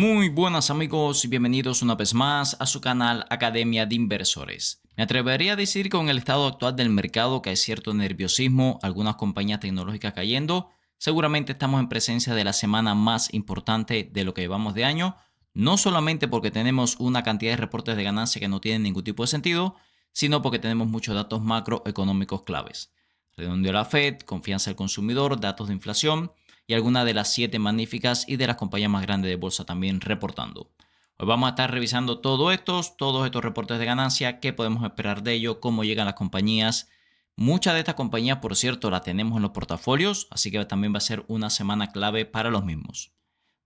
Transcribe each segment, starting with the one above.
Muy buenas amigos y bienvenidos una vez más a su canal Academia de Inversores. Me atrevería a decir que con el estado actual del mercado que hay cierto nerviosismo, algunas compañías tecnológicas cayendo, seguramente estamos en presencia de la semana más importante de lo que llevamos de año, no solamente porque tenemos una cantidad de reportes de ganancia que no tienen ningún tipo de sentido, sino porque tenemos muchos datos macroeconómicos claves. Reunión de la Fed, confianza del consumidor, datos de inflación y algunas de las 7 magníficas y de las compañías más grandes de bolsa también reportando. Hoy vamos a estar revisando todos estos reportes de ganancia, qué podemos esperar de ello, cómo llegan las compañías. Muchas de estas compañías, por cierto, las tenemos en los portafolios, así que también va a ser una semana clave para los mismos.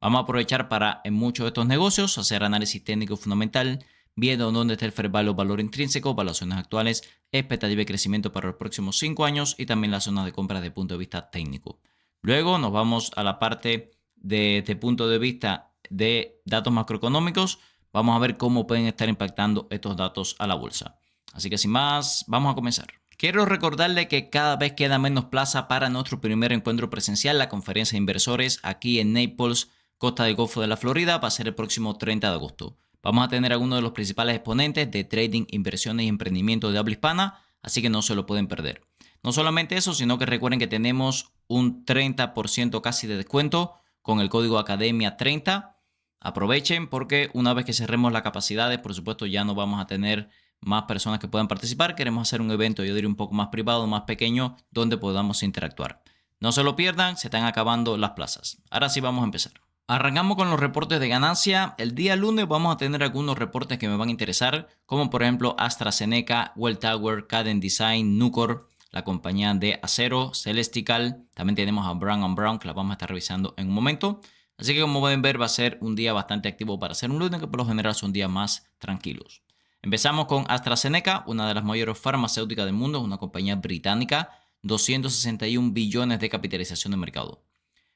Vamos a aprovechar para, en muchos de estos negocios, hacer análisis técnico fundamental, viendo dónde está el fair value, valor intrínseco, valuaciones actuales, expectativa de crecimiento para los próximos 5 años y también las zonas de compra desde el punto de vista técnico. Luego nos vamos a la parte desde punto de vista de datos macroeconómicos. Vamos a ver cómo pueden estar impactando estos datos a la bolsa. Así que sin más, vamos a comenzar. Quiero recordarle que cada vez queda menos plaza para nuestro primer encuentro presencial, la conferencia de inversores aquí en Naples, Costa del Golfo de la Florida. Va a ser el próximo 30 de agosto. Vamos a tener a algunos de los principales exponentes de trading, inversiones y emprendimiento de habla hispana, así que no se lo pueden perder. No solamente eso, sino que recuerden que tenemos un 30% casi de descuento con el código Academia30. Aprovechen porque una vez que cerremos las capacidades, por supuesto ya no vamos a tener más personas que puedan participar. Queremos hacer un evento, yo diría un poco más privado, más pequeño, donde podamos interactuar. No se lo pierdan, se están acabando las plazas. Ahora sí vamos a empezar. Arrancamos con los reportes de ganancia. El día lunes vamos a tener algunos reportes que me van a interesar, como por ejemplo AstraZeneca, Welltower, Cadence Design, Nucor, la compañía de acero, Celestical. También tenemos a Brown & Brown, que la vamos a estar revisando en un momento. Así que como pueden ver, va a ser un día bastante activo para ser un lunes, que por lo general son días más tranquilos. Empezamos con AstraZeneca, una de las mayores farmacéuticas del mundo, una compañía británica, 261 billones de capitalización de mercado.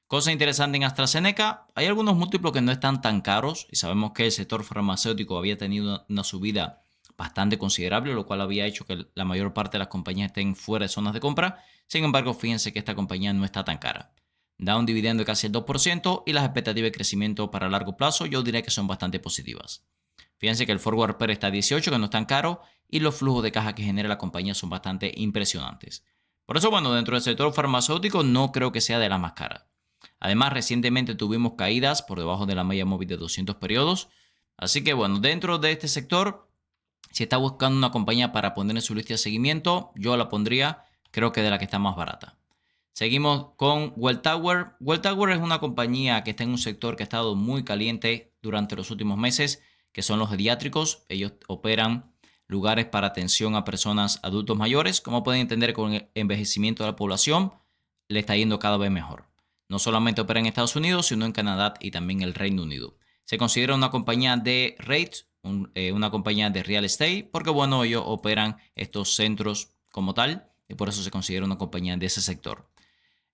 Cosa interesante en AstraZeneca, hay algunos múltiplos que no están tan caros y sabemos que el sector farmacéutico había tenido una subida bastante considerable, lo cual había hecho que la mayor parte de las compañías estén fuera de zonas de compra. Sin embargo, fíjense que esta compañía no está tan cara. Da un dividendo de casi el 2% y las expectativas de crecimiento para largo plazo yo diría que son bastante positivas. Fíjense que el forward PER está a 18, que no es tan caro, y los flujos de caja que genera la compañía son bastante impresionantes. Por eso, bueno, dentro del sector farmacéutico no creo que sea de las más caras. Además, recientemente tuvimos caídas por debajo de la media móvil de 200 periodos. Así que, bueno, dentro de este sector, si está buscando una compañía para poner en su lista de seguimiento, yo la pondría, creo que de la que está más barata. Seguimos con Welltower. Welltower es una compañía que está en un sector que ha estado muy caliente durante los últimos meses, que son los geriátricos. Ellos operan lugares para atención a personas adultos mayores. Como pueden entender, con el envejecimiento de la población, le está yendo cada vez mejor. No solamente opera en Estados Unidos, sino en Canadá y también el Reino Unido. Se considera una compañía de REITs, una compañía de real estate, porque bueno, ellos operan estos centros como tal y por eso se considera una compañía de ese sector.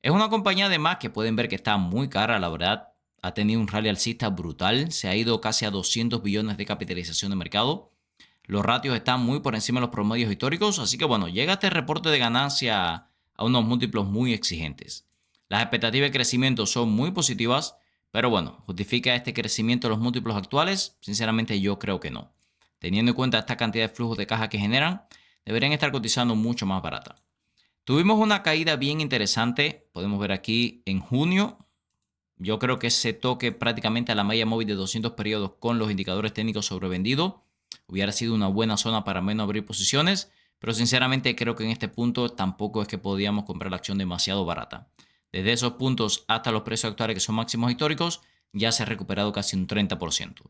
Es una compañía además que pueden ver que está muy cara, la verdad. Ha tenido un rally alcista brutal, se ha ido casi a 200 billones de capitalización de mercado. Los ratios están muy por encima de los promedios históricos, así que bueno, llega este reporte de ganancia a unos múltiplos muy exigentes. Las expectativas de crecimiento son muy positivas, pero bueno, ¿justifica este crecimiento los múltiplos actuales? Sinceramente yo creo que no. Teniendo en cuenta esta cantidad de flujos de caja que generan, deberían estar cotizando mucho más barata. Tuvimos una caída bien interesante, podemos ver aquí en junio. Yo creo que se toque prácticamente a la media móvil de 200 periodos con los indicadores técnicos sobrevendidos. Hubiera sido una buena zona para menos abrir posiciones, pero sinceramente creo que en este punto tampoco es que podíamos comprar la acción demasiado barata. Desde esos puntos hasta los precios actuales, que son máximos históricos, ya se ha recuperado casi un 30%.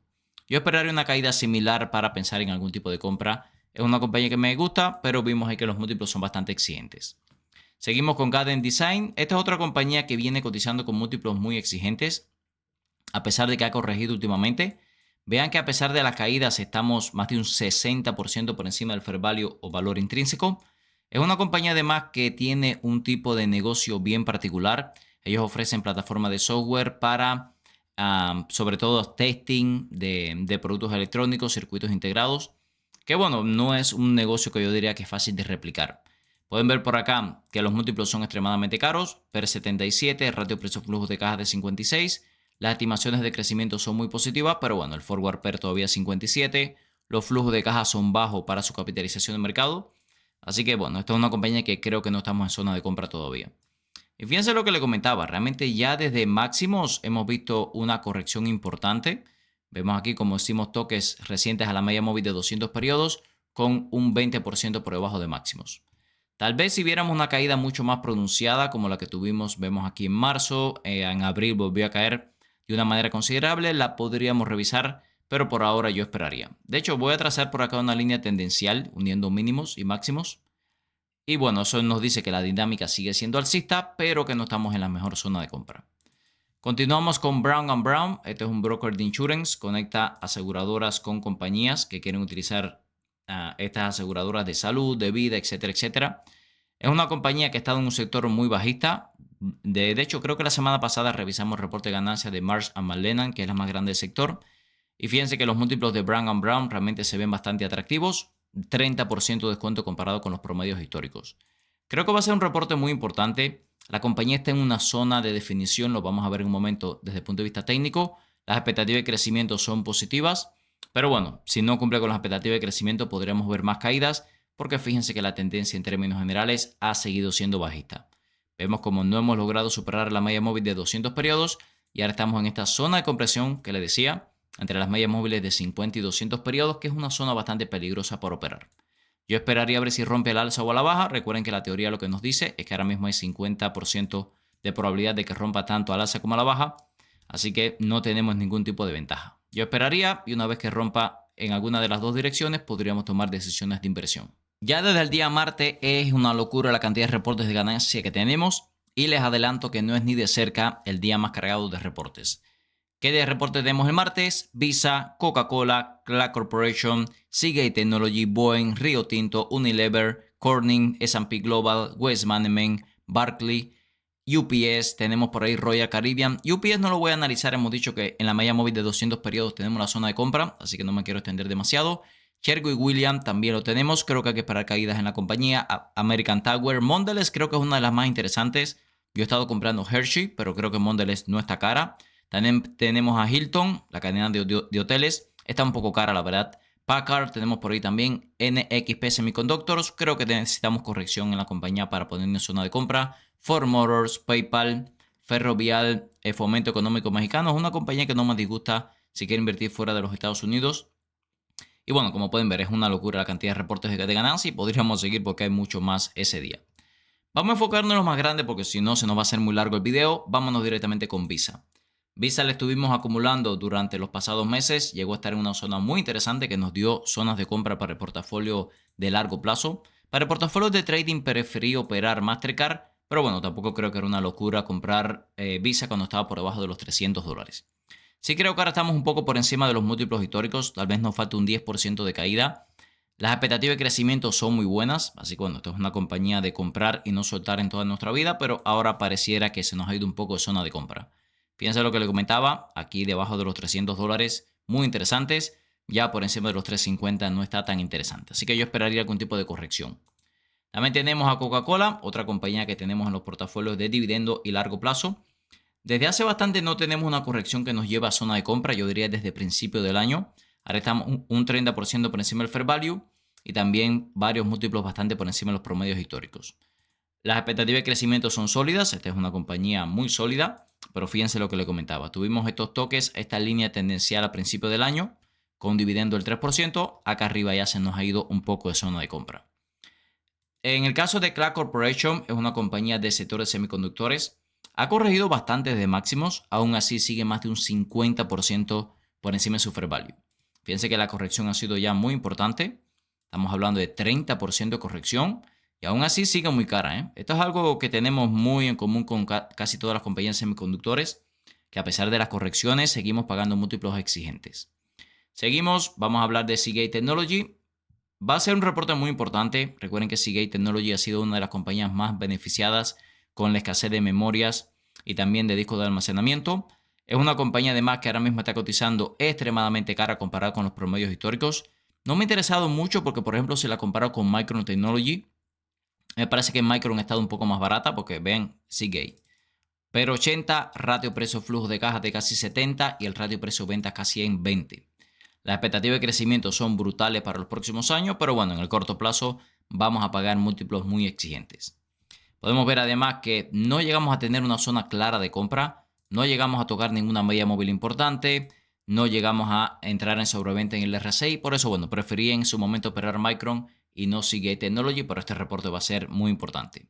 Yo esperaría una caída similar para pensar en algún tipo de compra. Es una compañía que me gusta, pero vimos ahí que los múltiplos son bastante exigentes. Seguimos con Cadence Design. Esta es otra compañía que viene cotizando con múltiplos muy exigentes, a pesar de que ha corregido últimamente. Vean que a pesar de las caídas estamos más de un 60% por encima del fair value o valor intrínseco. Es una compañía además que tiene un tipo de negocio bien particular. Ellos ofrecen plataformas de software para, sobre todo, testing de productos electrónicos, circuitos integrados, que bueno, no es un negocio que yo diría que es fácil de replicar. Pueden ver por acá que los múltiplos son extremadamente caros, PER 77, ratio precio-flujo de caja de 56, Las estimaciones de crecimiento son muy positivas, pero bueno, el forward PER todavía es 57. Los flujos de caja son bajos para su capitalización de mercado. Así que bueno, esta es una compañía que creo que no estamos en zona de compra todavía. Y fíjense lo que le comentaba, realmente ya desde máximos hemos visto una corrección importante. Vemos aquí, como decimos, toques recientes a la media móvil de 200 periodos con un 20% por debajo de máximos. Tal vez si viéramos una caída mucho más pronunciada como la que tuvimos, vemos aquí en marzo, en abril volvió a caer de una manera considerable, la podríamos revisar, pero por ahora yo esperaría. De hecho, voy a trazar por acá una línea tendencial uniendo mínimos y máximos. Y bueno, eso nos dice que la dinámica sigue siendo alcista, pero que no estamos en la mejor zona de compra. Continuamos con Brown Brown. Este es un broker de insurance. Conecta aseguradoras con compañías que quieren utilizar estas aseguradoras de salud, de vida, etcétera, etcétera. Es una compañía que ha estado en un sector muy bajista. De hecho, creo que la semana pasada revisamos el reporte de ganancias de Marsh & McLennan, que es la más grande del sector. Y fíjense que los múltiplos de Brown Brown realmente se ven bastante atractivos. 30% de descuento comparado con los promedios históricos. Creo que va a ser un reporte muy importante. La compañía está en una zona de definición, lo vamos a ver en un momento desde el punto de vista técnico. Las expectativas de crecimiento son positivas, pero bueno, si no cumple con las expectativas de crecimiento podríamos ver más caídas, porque fíjense que la tendencia en términos generales ha seguido siendo bajista. Vemos como no hemos logrado superar la media móvil de 200 periodos y ahora estamos en esta zona de compresión que le decía, entre las medias móviles de 50 y 200 periodos, que es una zona bastante peligrosa para operar. Yo esperaría ver si rompe al alza o a la baja. Recuerden que la teoría lo que nos dice es que ahora mismo hay 50% de probabilidad de que rompa tanto al alza como a la baja, así que no tenemos ningún tipo de ventaja. Yo esperaría y una vez que rompa en alguna de las dos direcciones podríamos tomar decisiones de inversión. Ya desde el día martes es una locura la cantidad de reportes de ganancia que tenemos y les adelanto que no es ni de cerca el día más cargado de reportes. ¿Qué de reportes tenemos el martes? Visa, Coca-Cola, Clark Corporation, Seagate Technology, Boeing, Rio Tinto, Unilever, Corning, S&P Global, West Management, Barclays, UPS, tenemos por ahí Royal Caribbean. UPS no lo voy a analizar, hemos dicho que en la media móvil de 200 periodos tenemos la zona de compra, así que no me quiero extender demasiado. Sherwin-Williams también lo tenemos, creo que hay que esperar caídas en la compañía. American Tower, Mondelez creo que es una de las más interesantes. Yo he estado comprando Hershey, pero creo que Mondelez no está cara. También tenemos a Hilton, la cadena de hoteles. Está un poco cara, la verdad. Packard, tenemos por ahí también NXP Semiconductors. Creo que necesitamos corrección en la compañía para ponernos en zona de compra. Ford Motors, PayPal, Ferrovial, Fomento Económico Mexicano. Es una compañía que no me disgusta si quiere invertir fuera de los Estados Unidos. Y bueno, como pueden ver, es una locura la cantidad de reportes de ganancia y podríamos seguir porque hay mucho más ese día. Vamos a enfocarnos en los más grandes porque si no se nos va a hacer muy largo el video. Vámonos directamente con Visa. Visa le estuvimos acumulando durante los pasados meses, llegó a estar en una zona muy interesante que nos dio zonas de compra para el portafolio de largo plazo. Para el portafolio de trading preferí operar Mastercard, pero bueno, tampoco creo que era una locura comprar Visa cuando estaba por debajo de los $300. Sí creo que ahora estamos un poco por encima de los múltiplos históricos, tal vez nos falta un 10% de caída. Las expectativas de crecimiento son muy buenas, así que bueno, esto es una compañía de comprar y no soltar en toda nuestra vida, pero ahora pareciera que se nos ha ido un poco de zona de compra. Fíjense lo que le comentaba, aquí debajo de los $300, muy interesantes. Ya por encima de los 350 no está tan interesante. Así que yo esperaría algún tipo de corrección. También tenemos a Coca-Cola, otra compañía que tenemos en los portafolios de dividendo y largo plazo. Desde hace bastante no tenemos una corrección que nos lleva a zona de compra, yo diría desde principio del año. Ahora estamos un 30% por encima del fair value y también varios múltiplos bastante por encima de los promedios históricos. Las expectativas de crecimiento son sólidas, esta es una compañía muy sólida, pero fíjense lo que le comentaba. Tuvimos estos toques, esta línea tendencial a principio del año, con un dividendo del 3%, acá arriba ya se nos ha ido un poco de zona de compra. En el caso de Clark Corporation, es una compañía de sectores semiconductores, ha corregido bastante desde máximos, aún así sigue más de un 50% por encima de su fair value. Fíjense que la corrección ha sido ya muy importante, estamos hablando de 30% de corrección, y aún así sigue muy cara, ¿eh? Esto es algo que tenemos muy en común con casi todas las compañías semiconductores, que a pesar de las correcciones seguimos pagando múltiplos exigentes. Seguimos, vamos a hablar de Seagate Technology. Va a ser un reporte muy importante. Recuerden que Seagate Technology ha sido una de las compañías más beneficiadas con la escasez de memorias y también de discos de almacenamiento. Es una compañía además que ahora mismo está cotizando extremadamente cara comparada con los promedios históricos. No me ha interesado mucho porque, por ejemplo, si la comparo con Micron Technology, me parece que Micron ha estado un poco más barata porque ven Seagate. pero 80, ratio precio-flujo de caja de casi 70 y el ratio precio-venta casi en 20. Las expectativas de crecimiento son brutales para los próximos años, pero bueno, en el corto plazo vamos a pagar múltiplos muy exigentes. Podemos ver además que no llegamos a tener una zona clara de compra, no llegamos a tocar ninguna media móvil importante, no llegamos a entrar en sobreventa en el RSI, por eso bueno, preferí en su momento operar Micron y no Seagate Technology, pero este reporte va a ser muy importante.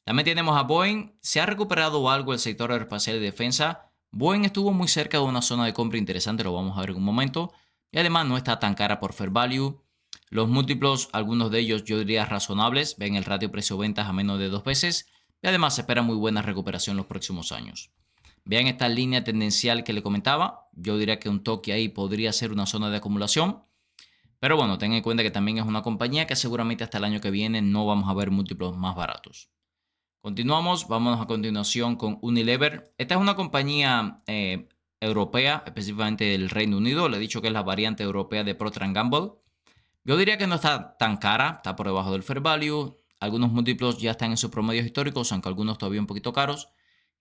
También tenemos a Boeing. Se ha recuperado algo el sector aeroespacial y defensa. Boeing estuvo muy cerca de una zona de compra interesante, lo vamos a ver en un momento. Y además no está tan cara por fair value. Los múltiplos, algunos de ellos yo diría razonables. Ven el ratio precio-ventas a menos de 2 veces. Y además se espera muy buena recuperación en los próximos años. Vean esta línea tendencial que le comentaba. Yo diría que un toque ahí podría ser una zona de acumulación. Pero bueno, ten en cuenta que también es una compañía que seguramente hasta el año que viene no vamos a ver múltiplos más baratos. Continuamos, vámonos a continuación con Unilever. Esta es una compañía europea, específicamente del Reino Unido. Le he dicho que es la variante europea de Procter & Gamble. Yo diría que no está tan cara, está por debajo del fair value. Algunos múltiplos ya están en sus promedios históricos, aunque algunos todavía un poquito caros.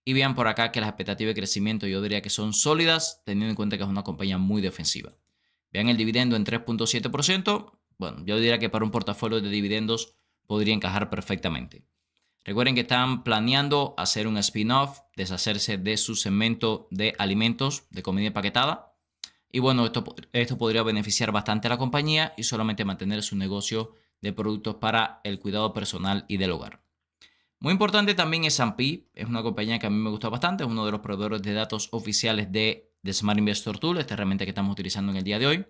Y vean por acá que las expectativas de crecimiento yo diría que son sólidas, teniendo en cuenta que es una compañía muy defensiva. Vean el dividendo en 3.7%. Bueno, yo diría que para un portafolio de dividendos podría encajar perfectamente. Recuerden que están planeando hacer un spin-off, deshacerse de su segmento de alimentos de comida empaquetada. Y bueno, esto podría beneficiar bastante a la compañía y solamente mantener su negocio de productos para el cuidado personal y del hogar. Muy importante también es S&P, es una compañía que a mí me gusta bastante, es uno de los proveedores de datos oficiales de Smart Investor Tool, esta herramienta que estamos utilizando en el día de hoy.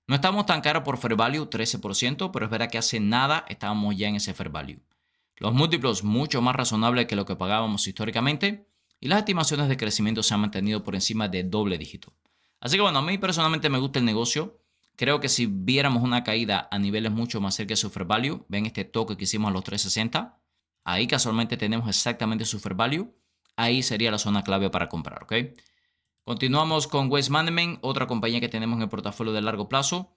No estamos tan caros por fair value, 13%, pero es verdad que hace nada estábamos ya en ese fair value. Los múltiplos mucho más razonables que lo que pagábamos históricamente y las estimaciones de crecimiento se han mantenido por encima de doble dígito. Así que bueno, a mí personalmente me gusta el negocio. Creo que si viéramos una caída a niveles mucho más cerca de su fair value, ven este toque que hicimos a los 360, ahí casualmente tenemos exactamente su fair value, ahí sería la zona clave para comprar, ¿ok? Continuamos con Waste Management, otra compañía que tenemos en el portafolio de largo plazo.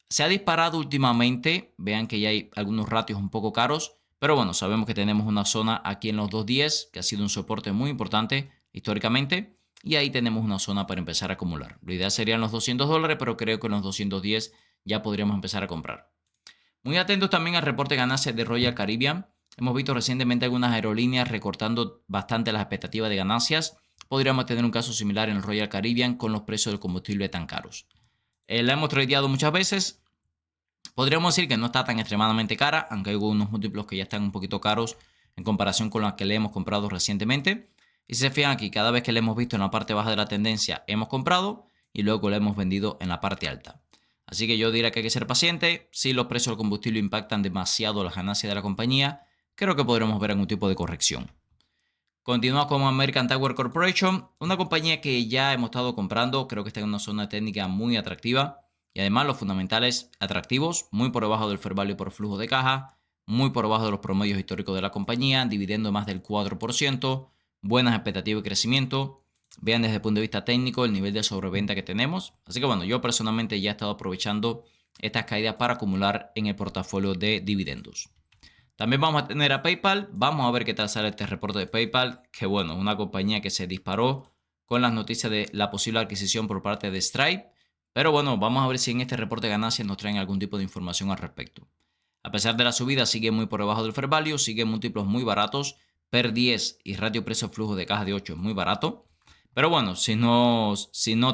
Se ha disparado últimamente, vean que ya hay algunos ratios un poco caros, pero bueno, sabemos que tenemos una zona aquí en los 2.10 que ha sido un soporte muy importante históricamente y ahí tenemos una zona para empezar a acumular. Lo ideal serían los $200, pero creo que en los 210 ya podríamos empezar a comprar. Muy atentos también al reporte de ganancias de Royal Caribbean. Hemos visto recientemente algunas aerolíneas recortando bastante las expectativas de ganancias. Podríamos tener un caso similar en el Royal Caribbean con los precios del combustible tan caros. La hemos tradeado muchas veces. Podríamos decir que no está tan extremadamente cara, aunque hay algunos múltiplos que ya están un poquito caros en comparación con los que le hemos comprado recientemente. Y si se fijan aquí, cada vez que le hemos visto en la parte baja de la tendencia, hemos comprado y luego le hemos vendido en la parte alta. Así que yo diría que hay que ser paciente. Si los precios del combustible impactan demasiado las ganancias de la compañía, creo que podremos ver algún tipo de corrección. Continuamos con American Tower Corporation, una compañía que ya hemos estado comprando, creo que está en una zona técnica muy atractiva. Y además los fundamentales atractivos, muy por debajo del fair value por flujo de caja, muy por debajo de los promedios históricos de la compañía, dividendo más del 4%, buenas expectativas de crecimiento. Vean desde el punto de vista técnico el nivel de sobreventa que tenemos. Así que bueno, yo personalmente ya he estado aprovechando estas caídas para acumular en el portafolio de dividendos. También vamos a tener a PayPal. Vamos a ver qué tal sale este reporte de PayPal. Que bueno, una compañía que se disparó con las noticias de la posible adquisición por parte de Stripe. Pero bueno, vamos a ver si en este reporte de ganancias nos traen algún tipo de información al respecto. A pesar de la subida, sigue muy por debajo del fair value, sigue múltiplos muy baratos, PER 10 y ratio precio-flujo de caja de 8 es muy barato. Pero bueno, si no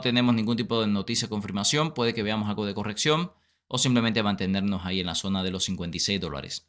tenemos ningún tipo de noticia o confirmación, puede que veamos algo de corrección o simplemente mantenernos ahí en la zona de los $56.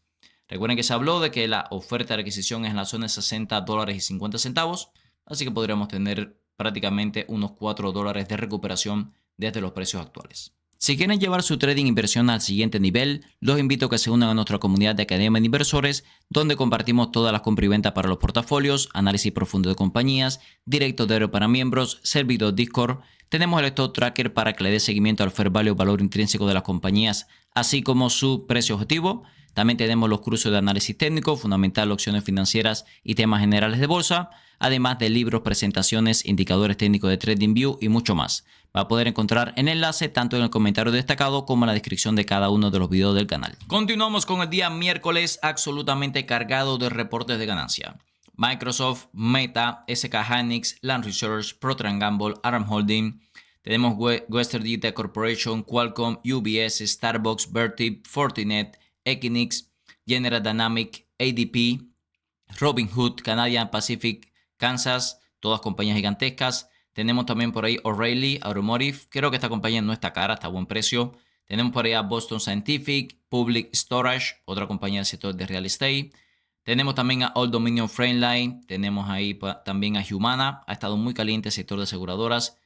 Recuerden que se habló de que la oferta de adquisición es en la zona de $60.50, así que podríamos tener prácticamente unos $4 de recuperación desde los precios actuales. Si quieren llevar su trading inversión al siguiente nivel, los invito a que se unan a nuestra comunidad de Academia de Inversores, donde compartimos todas las compra y venta para los portafolios, análisis profundo de compañías, directo diario para miembros, servidor Discord. Tenemos el Stock Tracker para que le dé seguimiento al fair value o valor intrínseco de las compañías, así como su precio objetivo. También tenemos los cursos de análisis técnico, fundamental, opciones financieras y temas generales de bolsa, además de libros, presentaciones, indicadores técnicos de TradingView y mucho más. Va a poder encontrar el enlace tanto en el comentario destacado como en la descripción de cada uno de los videos del canal. Continuamos con el día miércoles absolutamente cargado de reportes de ganancia. Microsoft, Meta, SK Hynix, Lam Research, Procter Gamble, ARM Holding. Tenemos Western Digital Corporation, Qualcomm, UBS, Starbucks, Vertiv, Fortinet, Equinix, General Dynamics, ADP, Robinhood, Canadian Pacific, Kansas, todas compañías gigantescas. Tenemos también por ahí O'Reilly Automotive. Creo que esta compañía no está cara, está a buen precio. Tenemos por ahí a Boston Scientific, Public Storage, otra compañía del sector de real estate. Tenemos también a Old Dominion Freightliner. Tenemos ahí también a Humana. Ha estado muy caliente el sector de aseguradoras.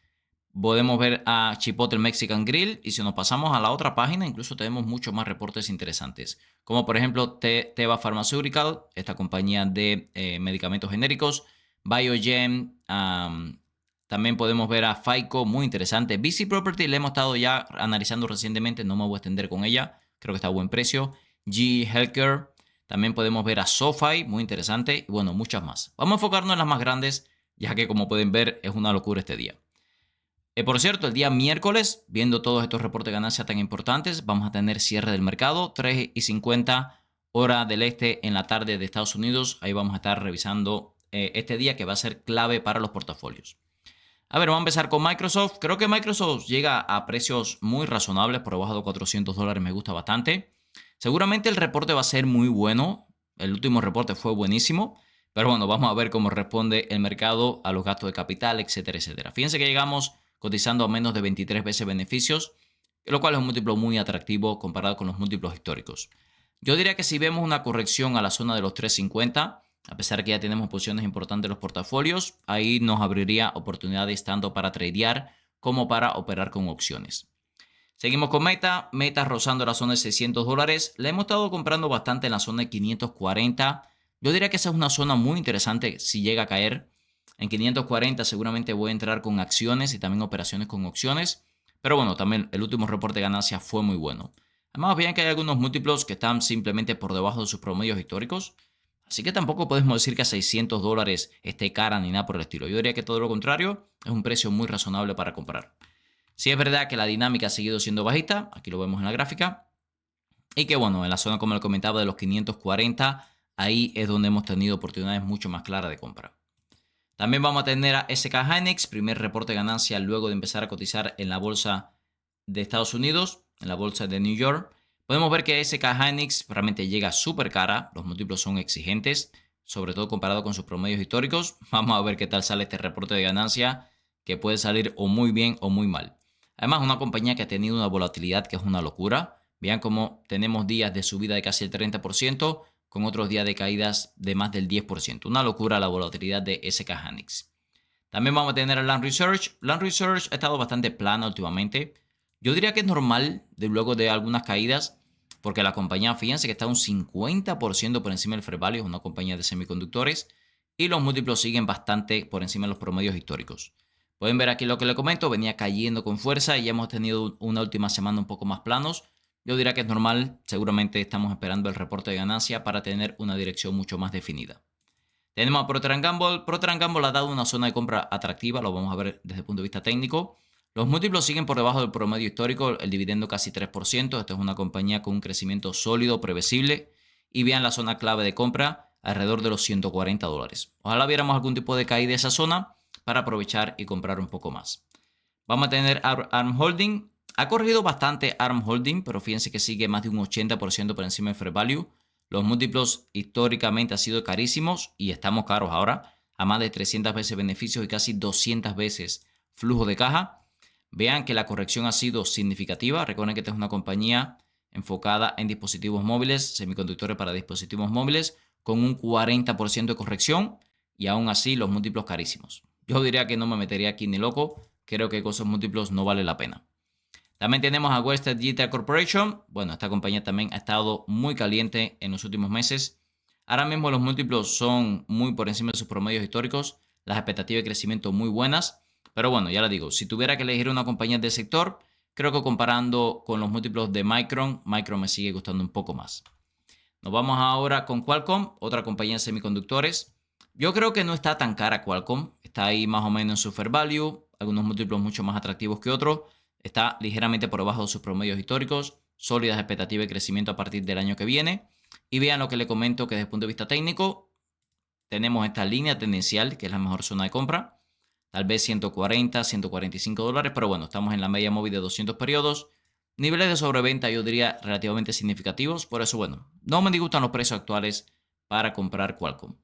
Podemos ver a Chipotle Mexican Grill. Y si nos pasamos a la otra página, incluso tenemos muchos más reportes interesantes. Como por ejemplo Teva Pharmaceutical, esta compañía de medicamentos genéricos. Biogen. También podemos ver a FICO, muy interesante. BC Property la hemos estado ya analizando recientemente, no me voy a extender con ella. Creo que está a buen precio. GE Healthcare. También podemos ver a SoFi, muy interesante. Y bueno, muchas más. Vamos a enfocarnos en las más grandes, ya que como pueden ver es una locura este día. Por cierto, el día miércoles, viendo todos estos reportes de ganancias tan importantes, vamos a tener cierre del mercado, 3:50 hora del este en la tarde de Estados Unidos. Ahí vamos a estar revisando este día que va a ser clave para los portafolios. A ver, vamos a empezar con Microsoft. Creo que Microsoft llega a precios muy razonables, por debajo de $400 me gusta bastante. Seguramente el reporte va a ser muy bueno. El último reporte fue buenísimo. Pero bueno, vamos a ver cómo responde el mercado a los gastos de capital, etcétera, etcétera. Fíjense que llegamos cotizando a menos de 23 veces beneficios, lo cual es un múltiplo muy atractivo comparado con los múltiplos históricos. Yo diría que si vemos una corrección a la zona de los 350, a pesar que ya tenemos posiciones importantes en los portafolios, ahí nos abriría oportunidades tanto para tradear como para operar con opciones. Seguimos con Meta. Meta rozando la zona de $600. La hemos estado comprando bastante en la zona de 540. Yo diría que esa es una zona muy interesante si llega a caer. En 540 seguramente voy a entrar con acciones y también operaciones con opciones. Pero bueno, también el último reporte de ganancias fue muy bueno. Además, vean que hay algunos múltiplos que están simplemente por debajo de sus promedios históricos. Así que tampoco podemos decir que a $600 esté cara ni nada por el estilo. Yo diría que todo lo contrario, es un precio muy razonable para comprar. Sí es verdad que la dinámica ha seguido siendo bajista, aquí lo vemos en la gráfica. Y que bueno, en la zona como le comentaba de los 540, ahí es donde hemos tenido oportunidades mucho más claras de compra. También vamos a tener a SK Hynix, primer reporte de ganancia luego de empezar a cotizar en la bolsa de Estados Unidos, en la bolsa de New York. Podemos ver que SK Hynix realmente llega súper cara, los múltiplos son exigentes, sobre todo comparado con sus promedios históricos. Vamos a ver qué tal sale este reporte de ganancia, que puede salir o muy bien o muy mal. Además, una compañía que ha tenido una volatilidad que es una locura. Vean cómo tenemos días de subida de casi el 30%, con otros días de caídas de más del 10%. Una locura la volatilidad de SK Hynix. También vamos a tener a Lam Research. Lam Research ha estado bastante plana últimamente. Yo diría que es normal luego de algunas caídas, porque la compañía, fíjense que está un 50% por encima del fair value, es una compañía de semiconductores, y los múltiplos siguen bastante por encima de los promedios históricos. Pueden ver aquí lo que les comento, venía cayendo con fuerza y ya hemos tenido una última semana un poco más planos. Yo diría que es normal, seguramente estamos esperando el reporte de ganancia para tener una dirección mucho más definida. Tenemos a Procter Gamble. Procter Gamble ha dado una zona de compra atractiva, lo vamos a ver desde el punto de vista técnico. Los múltiplos siguen por debajo del promedio histórico, el dividendo casi 3%. Esta es una compañía con un crecimiento sólido, previsible. Y vean la zona clave de compra alrededor de los $140. Ojalá viéramos algún tipo de caída de esa zona para aprovechar y comprar un poco más. Vamos a tener ARM Holding. Ha corregido bastante ARM Holding, pero fíjense que sigue más de un 80% por encima del fair value. Los múltiplos históricamente han sido carísimos y estamos caros ahora, a más de 300 veces beneficios y casi 200 veces flujo de caja. Vean que la corrección ha sido significativa. Recuerden que esta es una compañía enfocada en dispositivos móviles, semiconductores para dispositivos móviles, con un 40% de corrección y aún así los múltiplos carísimos. Yo diría que no me metería aquí ni loco. Creo que con esos múltiplos no vale la pena. También tenemos a Western Digital Corporation. Bueno, esta compañía también ha estado muy caliente en los últimos meses. Ahora mismo los múltiplos son muy por encima de sus promedios históricos. Las expectativas de crecimiento muy buenas. Pero bueno, ya lo digo, si tuviera que elegir una compañía del sector, creo que comparando con los múltiplos de Micron, Micron me sigue gustando un poco más. Nos vamos ahora con Qualcomm, otra compañía de semiconductores. Yo creo que no está tan cara Qualcomm. Está ahí más o menos en su fair value. Algunos múltiplos mucho más atractivos que otros. Está ligeramente por debajo de sus promedios históricos, sólidas expectativas de crecimiento a partir del año que viene. Y vean lo que le comento que desde el punto de vista técnico, tenemos esta línea tendencial, que es la mejor zona de compra. Tal vez 140, 145 dólares, pero bueno, estamos en la media móvil de 200 periodos. Niveles de sobreventa yo diría relativamente significativos, por eso bueno, no me disgustan los precios actuales para comprar Qualcomm.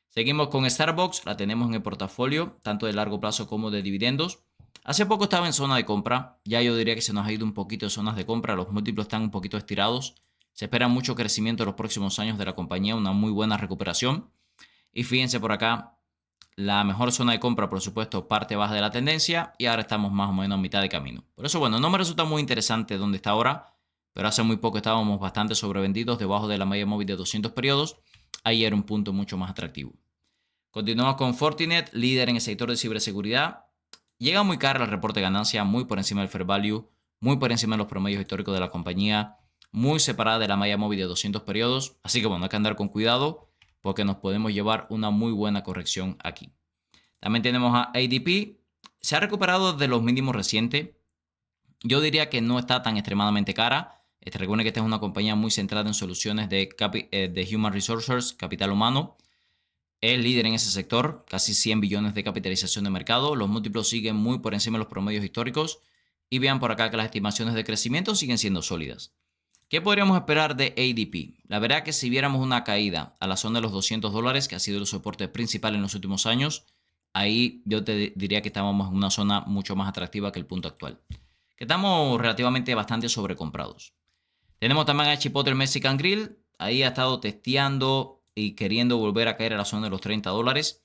Seguimos con Starbucks, la tenemos en el portafolio, tanto de largo plazo como de dividendos. Hace poco estaba en zona de compra, ya yo diría que se nos ha ido un poquito de zonas de compra, los múltiplos están un poquito estirados. Se espera mucho crecimiento en los próximos años de la compañía, una muy buena recuperación. Y fíjense por acá, la mejor zona de compra, por supuesto, parte baja de la tendencia y ahora estamos más o menos a mitad de camino. Por eso, bueno, no me resulta muy interesante dónde está ahora, pero hace muy poco estábamos bastante sobrevendidos debajo de la media móvil de 200 periodos. Ahí era un punto mucho más atractivo. Continuamos con Fortinet, líder en el sector de ciberseguridad. Llega muy cara el reporte de ganancia, muy por encima del fair value, muy por encima de los promedios históricos de la compañía, muy separada de la media móvil de 200 periodos. Así que bueno, hay que andar con cuidado porque nos podemos llevar una muy buena corrección aquí. También tenemos a ADP. Se ha recuperado de los mínimos recientes. Yo diría que no está tan extremadamente cara. Recuerden que esta es una compañía muy centrada en soluciones de Human Resources, capital humano. Es líder en ese sector, casi 100 billones de capitalización de mercado. Los múltiplos siguen muy por encima de los promedios históricos. Y vean por acá que las estimaciones de crecimiento siguen siendo sólidas. ¿Qué podríamos esperar de ADP? La verdad que si viéramos una caída a la zona de los 200 dólares, que ha sido el soporte principal en los últimos años, ahí yo te diría que estábamos en una zona mucho más atractiva que el punto actual. Que estamos relativamente bastante sobrecomprados. Tenemos también a Chipotle Mexican Grill. Ahí ha estado testeando y queriendo volver a caer a la zona de los 30 dólares.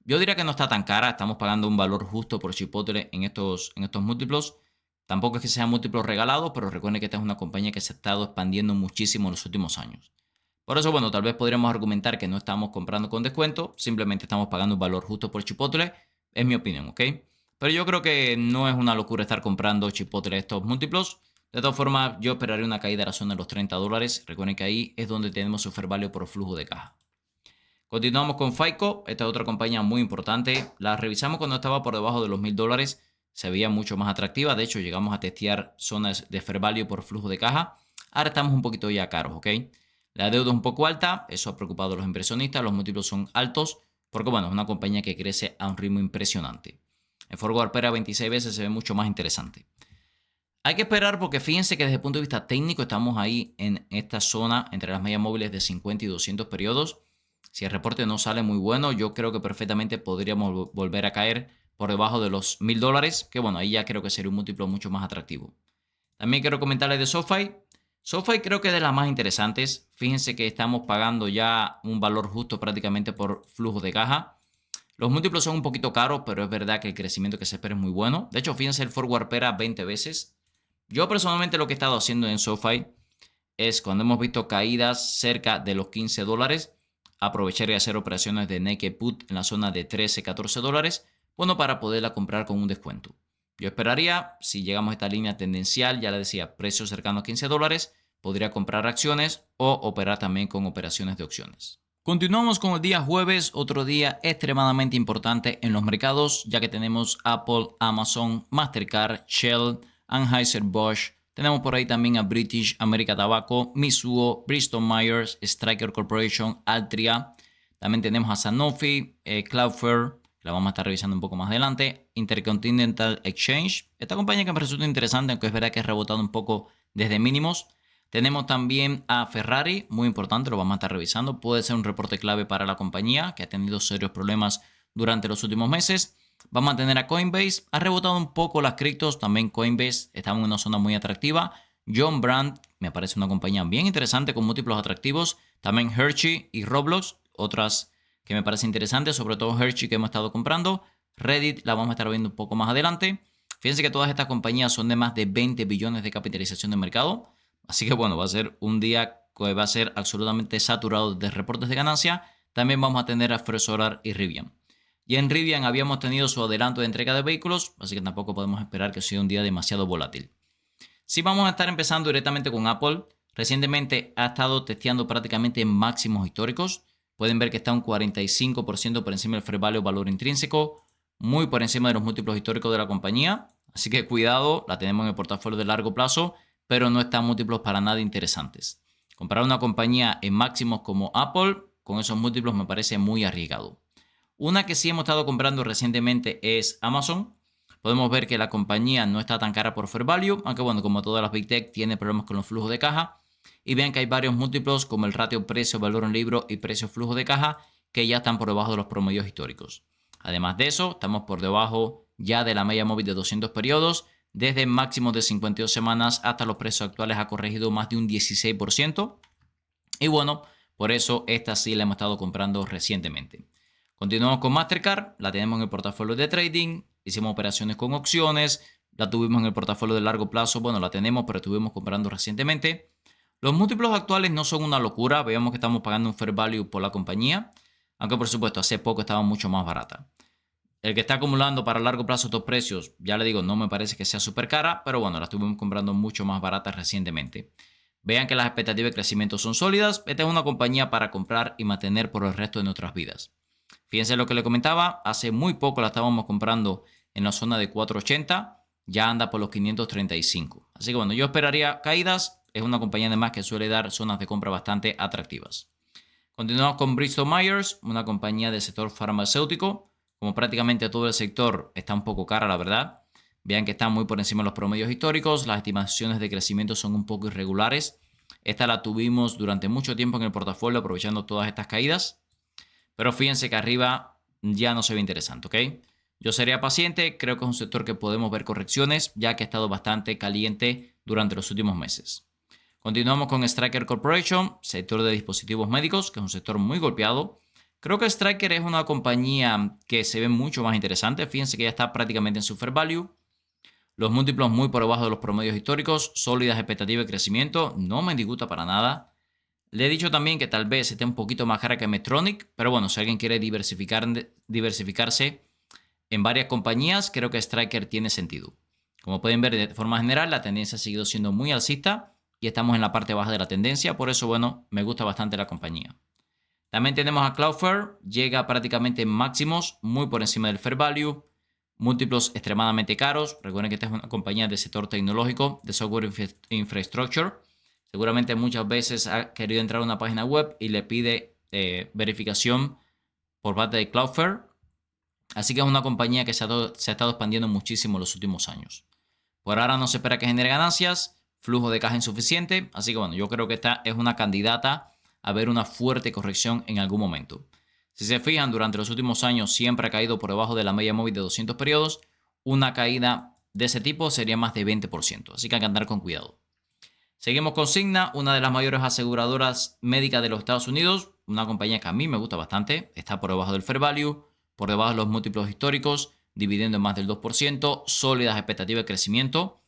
Yo diría que no está tan cara. Estamos pagando un valor justo por Chipotle en estos múltiplos. Tampoco es que sean múltiplos regalados, pero recuerden que esta es una compañía que se ha estado expandiendo muchísimo en los últimos años. Por eso, bueno, tal vez podríamos argumentar que no estamos comprando con descuento, simplemente estamos pagando un valor justo por Chipotle. Es mi opinión, ¿ok? Pero yo creo que no es una locura estar comprando Chipotle estos múltiplos. De todas formas, yo esperaría una caída a la zona de los 30 dólares. Recuerden que ahí es donde tenemos su fair value por flujo de caja. Continuamos con FICO. Esta es otra compañía muy importante. La revisamos cuando estaba por debajo de los $1000. Se veía mucho más atractiva. De hecho, llegamos a testear zonas de fair value por flujo de caja. Ahora estamos un poquito ya caros, ¿ok? La deuda es un poco alta. Eso ha preocupado a los inversionistas. Los múltiplos son altos porque, bueno, es una compañía que crece a un ritmo impresionante. El forward PER a 26 veces se ve mucho más interesante. Hay que esperar porque fíjense que desde el punto de vista técnico estamos ahí en esta zona entre las medias móviles de 50 y 200 periodos. Si el reporte no sale muy bueno, yo creo que perfectamente podríamos volver a caer por debajo de los $1000, que bueno, ahí ya creo que sería un múltiplo mucho más atractivo. También quiero comentarles de SoFi. SoFi creo que es de las más interesantes. Fíjense que estamos pagando ya un valor justo prácticamente por flujo de caja. Los múltiplos son un poquito caros, pero es verdad que el crecimiento que se espera es muy bueno. De hecho, fíjense el forward PER a 20 veces. Yo personalmente lo que he estado haciendo en SoFi es cuando hemos visto caídas cerca de los 15 dólares, aprovechar y hacer operaciones de naked put en la zona de 13, 14 dólares, bueno, para poderla comprar con un descuento. Yo esperaría, si llegamos a esta línea tendencial, ya le decía, precio cercano a 15 dólares, podría comprar acciones o operar también con operaciones de opciones. Continuamos con el día jueves, otro día extremadamente importante en los mercados, ya que tenemos Apple, Amazon, Mastercard, Shell, Anheuser-Busch. Tenemos por ahí también a British American Tobacco, Mizuho, Bristol Myers, Stryker Corporation, Altria. También tenemos a Sanofi, Cloudflare, la vamos a estar revisando un poco más adelante. Intercontinental Exchange. Esta compañía que me resulta interesante, aunque es verdad que ha rebotado un poco desde mínimos. Tenemos también a Ferrari, muy importante, lo vamos a estar revisando. Puede ser un reporte clave para la compañía, que ha tenido serios problemas durante los últimos meses. Vamos a tener a Coinbase, ha rebotado un poco las criptos, también Coinbase, estamos en una zona muy atractiva. John Brand, me parece una compañía bien interesante con múltiplos atractivos. También Hershey y Roblox, otras que me parecen interesantes, sobre todo Hershey que hemos estado comprando. Reddit la vamos a estar viendo un poco más adelante. Fíjense que todas estas compañías son de más de 20 billones de capitalización de mercado. Así que bueno, va a ser un día que va a ser absolutamente saturado de reportes de ganancia. También vamos a tener a First Solar y Rivian. Y en Rivian habíamos tenido su adelanto de entrega de vehículos, así que tampoco podemos esperar que sea un día demasiado volátil. Sí vamos a estar empezando directamente con Apple. Recientemente ha estado testeando prácticamente máximos históricos. Pueden ver que está un 45% por encima del fair value valor intrínseco, muy por encima de los múltiplos históricos de la compañía. Así que cuidado, la tenemos en el portafolio de largo plazo, pero no están múltiplos para nada interesantes. Comprar una compañía en máximos como Apple con esos múltiplos me parece muy arriesgado. Una que sí hemos estado comprando recientemente es Amazon. Podemos ver que la compañía no está tan cara por fair value, aunque bueno, como todas las Big Tech, tiene problemas con los flujos de caja. Y vean que hay varios múltiplos como el ratio precio-valor en libro y precio-flujo de caja que ya están por debajo de los promedios históricos. Además de eso, estamos por debajo ya de la media móvil de 200 periodos. Desde máximos de 52 semanas hasta los precios actuales ha corregido más de un 16%. Y bueno, por eso esta sí la hemos estado comprando recientemente. Continuamos con Mastercard, la tenemos en el portafolio de trading, hicimos operaciones con opciones, la tuvimos en el portafolio de largo plazo, bueno, la tenemos, pero estuvimos comprando recientemente. Los múltiplos actuales no son una locura, veamos que estamos pagando un fair value por la compañía, aunque por supuesto hace poco estaba mucho más barata. El que está acumulando para largo plazo estos precios, ya le digo, no me parece que sea súper cara, pero bueno, la estuvimos comprando mucho más barata recientemente. Vean que las expectativas de crecimiento son sólidas, esta es una compañía para comprar y mantener por el resto de nuestras vidas. Fíjense lo que le comentaba, hace muy poco la estábamos comprando en la zona de 480, ya anda por los 535. Así que bueno, yo esperaría caídas, es una compañía además que suele dar zonas de compra bastante atractivas. Continuamos con Bristol Myers, una compañía del sector farmacéutico. Como prácticamente todo el sector está un poco cara, la verdad. Vean que está muy por encima de los promedios históricos, las estimaciones de crecimiento son un poco irregulares. Esta la tuvimos durante mucho tiempo en el portafolio aprovechando todas estas caídas. Pero fíjense que arriba ya no se ve interesante, ¿ok? Yo sería paciente, creo que es un sector que podemos ver correcciones, ya que ha estado bastante caliente durante los últimos meses. Continuamos con Stryker Corporation, sector de dispositivos médicos, que es un sector muy golpeado. Creo que Stryker es una compañía que se ve mucho más interesante. Fíjense que ya está prácticamente en su fair value. Los múltiplos muy por debajo de los promedios históricos, sólidas expectativas de crecimiento, no me disgusta para nada. Le he dicho también que tal vez esté un poquito más cara que Medtronic, pero bueno, si alguien quiere diversificarse en varias compañías, creo que Stryker tiene sentido. Como pueden ver, de forma general, la tendencia ha seguido siendo muy alcista y estamos en la parte baja de la tendencia, por eso, bueno, me gusta bastante la compañía. También tenemos a Cloudflare, llega prácticamente en máximos, muy por encima del fair value, múltiplos extremadamente caros. Recuerden que esta es una compañía del sector tecnológico, de software infrastructure. Seguramente muchas veces ha querido entrar a una página web y le pide verificación por parte de Cloudflare. Así que es una compañía que se ha estado expandiendo muchísimo en los últimos años. Por ahora no se espera que genere ganancias, flujo de caja insuficiente. Así que bueno, yo creo que esta es una candidata a ver una fuerte corrección en algún momento. Si se fijan, durante los últimos años siempre ha caído por debajo de la media móvil de 200 periodos. Una caída de ese tipo sería más de 20%. Así que hay que andar con cuidado. Seguimos con Cigna, una de las mayores aseguradoras médicas de los Estados Unidos, una compañía que a mí me gusta bastante, está por debajo del fair value, por debajo de los múltiplos históricos, dividendo en más del 2%, sólidas expectativas de crecimiento.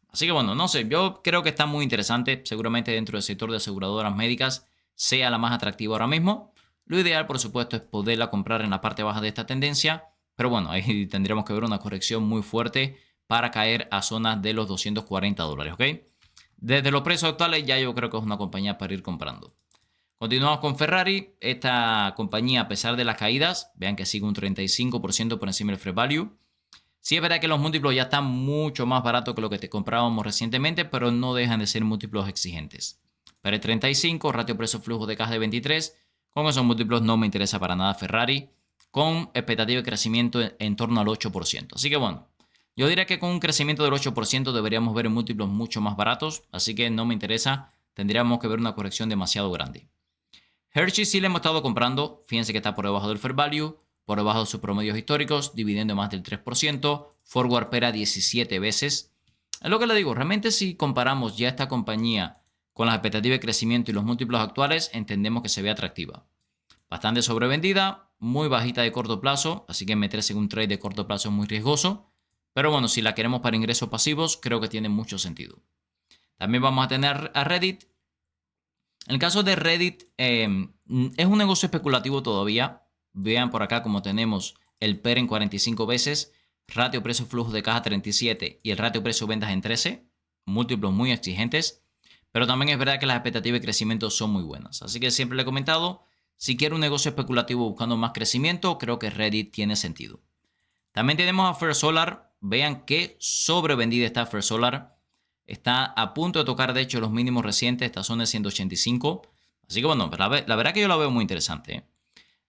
Así que bueno, no sé, yo creo que está muy interesante, seguramente dentro del sector de aseguradoras médicas sea la más atractiva ahora mismo. Lo ideal, por supuesto, es poderla comprar en la parte baja de esta tendencia, pero bueno, ahí tendríamos que ver una corrección muy fuerte para caer a zonas de los $240, ¿ok? Desde los precios actuales ya yo creo que es una compañía para ir comprando. Continuamos con Ferrari. Esta compañía, a pesar de las caídas, vean que sigue un 35% por encima del fair value. Sí es verdad que los múltiplos ya están mucho más baratos que lo que te comprábamos recientemente, pero no dejan de ser múltiplos exigentes. Para el 35, ratio precio-flujo de caja de 23. Con esos múltiplos no me interesa para nada Ferrari, con expectativa de crecimiento en torno al 8%. Así que bueno, yo diría que con un crecimiento del 8% deberíamos ver múltiplos mucho más baratos, así que no me interesa, tendríamos que ver una corrección demasiado grande. Hershey sí le hemos estado comprando, fíjense que está por debajo del fair value, por debajo de sus promedios históricos, dividiendo más del 3%, forward pera 17 veces. Es lo que le digo, realmente si comparamos ya esta compañía con las expectativas de crecimiento y los múltiplos actuales, entendemos que se ve atractiva. Bastante sobrevendida, muy bajita de corto plazo, así que meterse en un trade de corto plazo es muy riesgoso. Pero bueno, si la queremos para ingresos pasivos, creo que tiene mucho sentido. También vamos a tener a Reddit. En el caso de Reddit, es un negocio especulativo todavía. Vean por acá como tenemos el PER en 45 veces, ratio precio-flujo de caja 37 y el ratio precio-ventas en 13. Múltiplos muy exigentes. Pero también es verdad que las expectativas de crecimiento son muy buenas. Así que siempre le he comentado, si quiere un negocio especulativo buscando más crecimiento, creo que Reddit tiene sentido. También tenemos a First Solar. Vean qué sobrevendida está First Solar. Está a punto de tocar, de hecho, los mínimos recientes. Esta zona es 185. Así que bueno, la verdad que yo la veo muy interesante, ¿eh?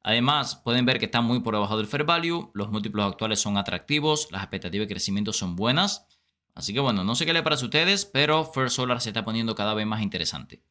Además, pueden ver que está muy por debajo del fair value, los múltiplos actuales son atractivos, las expectativas de crecimiento son buenas. Así que bueno, no sé qué le parece a ustedes, pero First Solar se está poniendo cada vez más interesante.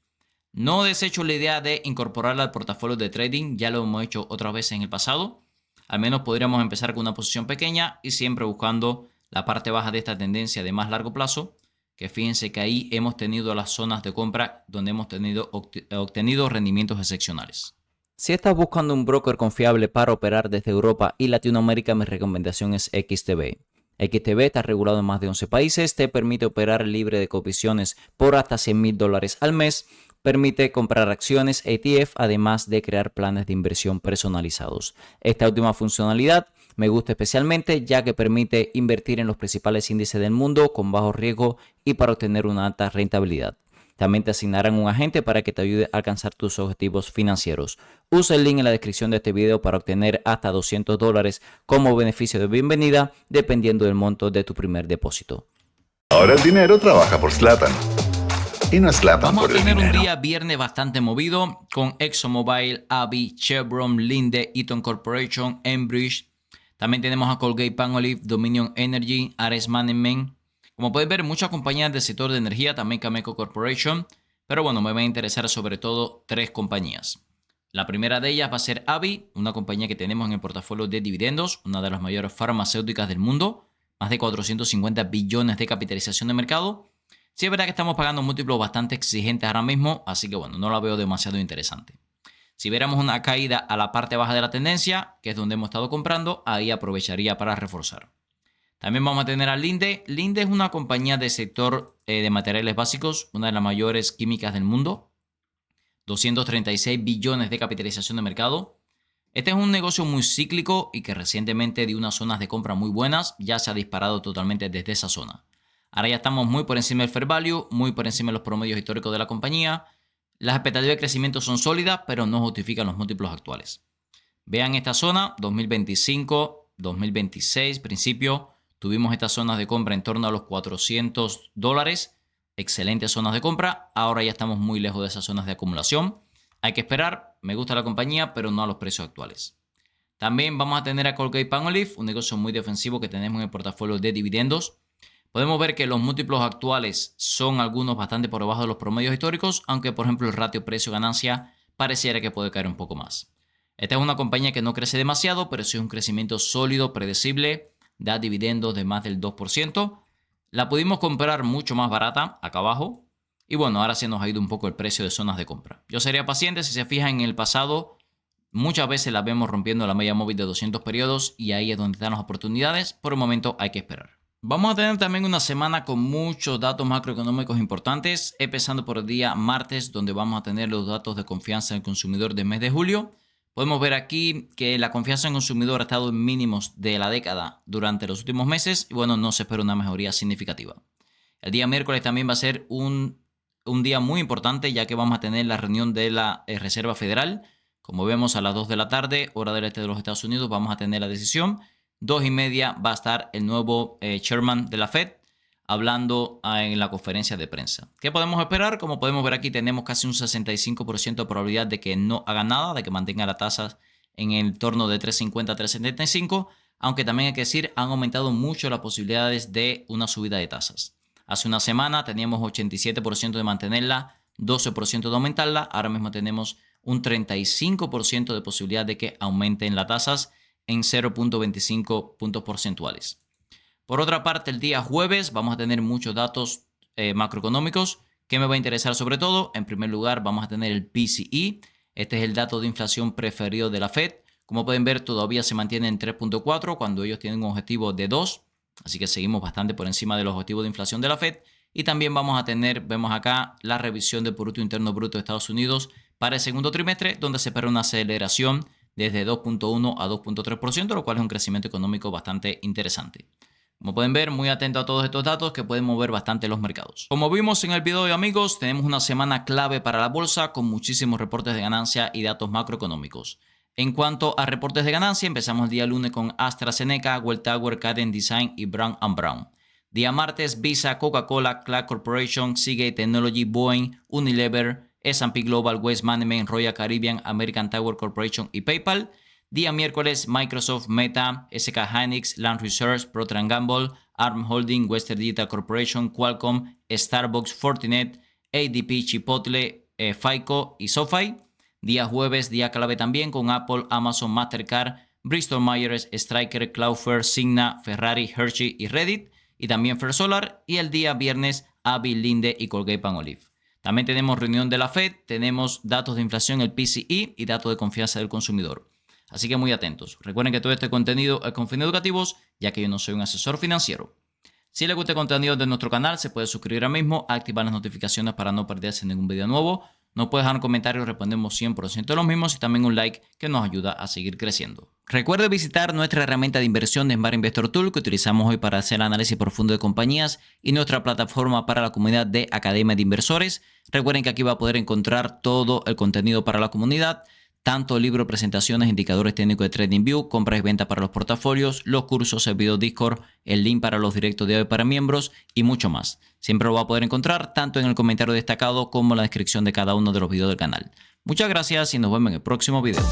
No desecho la idea de incorporarla al portafolio de trading, ya lo hemos hecho otras veces en el pasado. Al menos podríamos empezar con una posición pequeña y siempre buscando la parte baja de esta tendencia de más largo plazo, que fíjense que ahí hemos tenido las zonas de compra donde hemos obtenido rendimientos excepcionales. Si estás buscando un broker confiable para operar desde Europa y Latinoamérica, mi recomendación es XTB. XTB está regulado en más de 11 países, te permite operar libre de comisiones por hasta $100,000 al mes, permite comprar acciones ETF, además de crear planes de inversión personalizados. Esta última funcionalidad me gusta especialmente ya que permite invertir en los principales índices del mundo con bajo riesgo y para obtener una alta rentabilidad. También te asignarán un agente para que te ayude a alcanzar tus objetivos financieros. Usa el link en la descripción de este video para obtener hasta $200 como beneficio de bienvenida, dependiendo del monto de tu primer depósito. Ahora el dinero trabaja por Zlatan. Y no es Zlatan Vamos por a el tener un dinero. día viernes bastante movido con ExxonMobil, AbbVie, Chevron, Linde, Eaton Corporation, Enbridge. También tenemos a Colgate-Palmolive, Dominion Energy, Ares Management. Como pueden ver, muchas compañías del sector de energía, también Cameco Corporation. Pero bueno, me va a interesar sobre todo 3 compañías. La primera de ellas va a ser AbbVie, una compañía que tenemos en el portafolio de dividendos, una de las mayores farmacéuticas del mundo, más de 450 billones de capitalización de mercado. Sí es verdad que estamos pagando múltiplos bastante exigentes ahora mismo, así que bueno, no la veo demasiado interesante. Si viéramos una caída a la parte baja de la tendencia, que es donde hemos estado comprando, ahí aprovecharía para reforzar. También vamos a tener a Linde. Linde es una compañía del sector de materiales básicos, una de las mayores químicas del mundo. 236 billones de capitalización de mercado. Este es un negocio muy cíclico y que recientemente dio unas zonas de compra muy buenas, ya se ha disparado totalmente desde esa zona. Ahora ya estamos muy por encima del fair value, muy por encima de los promedios históricos de la compañía. Las expectativas de crecimiento son sólidas, pero no justifican los múltiplos actuales. Vean esta zona, 2025, 2026, principio, tuvimos estas zonas de compra en torno a los $400. Excelentes zonas de compra. Ahora ya estamos muy lejos de esas zonas de acumulación. Hay que esperar. Me gusta la compañía, pero no a los precios actuales. También vamos a tener a Colgate-Palmolive, un negocio muy defensivo que tenemos en el portafolio de dividendos. Podemos ver que los múltiplos actuales son algunos bastante por debajo de los promedios históricos, aunque por ejemplo el ratio precio-ganancia pareciera que puede caer un poco más. Esta es una compañía que no crece demasiado, pero sí es un crecimiento sólido, predecible, da dividendos de más del 2%. La pudimos comprar mucho más barata acá abajo. Y bueno, ahora se nos ha ido un poco el precio de zonas de compra. Yo sería paciente. Si se fijan en el pasado, muchas veces la vemos rompiendo la media móvil de 200 periodos y ahí es donde están las oportunidades. Por el momento hay que esperar. Vamos a tener también una semana con muchos datos macroeconómicos importantes, empezando por el día martes, donde vamos a tener los datos de confianza del consumidor del mes de julio. Podemos ver aquí que la confianza en consumidor ha estado en mínimos de la década durante los últimos meses y bueno, no se espera una mejoría significativa. El día miércoles también va a ser un día muy importante, ya que vamos a tener la reunión de la Reserva Federal. Como vemos, a las 2 de la tarde, hora del este de los Estados Unidos, vamos a tener la decisión. 2:30 va a estar el nuevo chairman de la Fed hablando en la conferencia de prensa. ¿Qué podemos esperar? Como podemos ver aquí, tenemos casi un 65% de probabilidad de que no haga nada, de que mantenga las tasas en el torno de 3.50 a 3.75, aunque también hay que decir, han aumentado mucho las posibilidades de una subida de tasas. Hace una semana teníamos 87% de mantenerla, 12% de aumentarla, ahora mismo tenemos un 35% de posibilidad de que aumenten las tasas en 0.25 puntos porcentuales. Por otra parte, el día jueves vamos a tener muchos datos macroeconómicos que me va a interesar sobre todo. En primer lugar, vamos a tener el PCE. Este es el dato de inflación preferido de la Fed. Como pueden ver, todavía se mantiene en 3.4 cuando ellos tienen un objetivo de 2. Así que seguimos bastante por encima de los objetivos de inflación de la Fed. Y también vamos a tener, vemos acá, la revisión del Producto Interno Bruto de Estados Unidos para el segundo trimestre, donde se espera una aceleración desde 2.1 a 2.3%, lo cual es un crecimiento económico bastante interesante. Como pueden ver, muy atento a todos estos datos que pueden mover bastante los mercados. Como vimos en el video de amigos, tenemos una semana clave para la bolsa con muchísimos reportes de ganancia y datos macroeconómicos. En cuanto a reportes de ganancia, empezamos el día lunes con AstraZeneca, Welltower, Cadence Design y Brown & Brown. Día martes, Visa, Coca-Cola, Clark Corporation, Seagate Technology, Boeing, Unilever, S&P Global, West Management, Royal Caribbean, American Tower Corporation y PayPal. Día miércoles, Microsoft, Meta, SK Hynix, Land Research, Procter & Gamble, ARM Holding, Western Digital Corporation, Qualcomm, Starbucks, Fortinet, ADP, Chipotle, FICO y SoFi. Día jueves, día clave también con Apple, Amazon, Mastercard, Bristol Myers, Stryker, Cloudflare, Cigna, Ferrari, Hershey y Reddit. Y también First Solar. Y el día viernes, Avi, Linde y Colgate-Palmolive. También tenemos reunión de la Fed, tenemos datos de inflación, el PCE y datos de confianza del consumidor. Así que muy atentos. Recuerden que todo este contenido es con fines educativos, ya que yo no soy un asesor financiero. Si les gusta el contenido de nuestro canal, se puede suscribir ahora mismo, activar las notificaciones para no perderse ningún video nuevo. Nos puede dejar un comentario, respondemos 100% de los mismos y también un like que nos ayuda a seguir creciendo. Recuerde visitar nuestra herramienta de inversión de Smart Investor Tool que utilizamos hoy para hacer análisis profundo de compañías y nuestra plataforma para la comunidad de Academia de Inversores. Recuerden que aquí va a poder encontrar todo el contenido para la comunidad, tanto libros, presentaciones, indicadores técnicos de TradingView, compras y ventas para los portafolios, los cursos, el video Discord, el link para los directos de hoy para miembros y mucho más. Siempre lo va a poder encontrar tanto en el comentario destacado como en la descripción de cada uno de los videos del canal. Muchas gracias y nos vemos en el próximo video.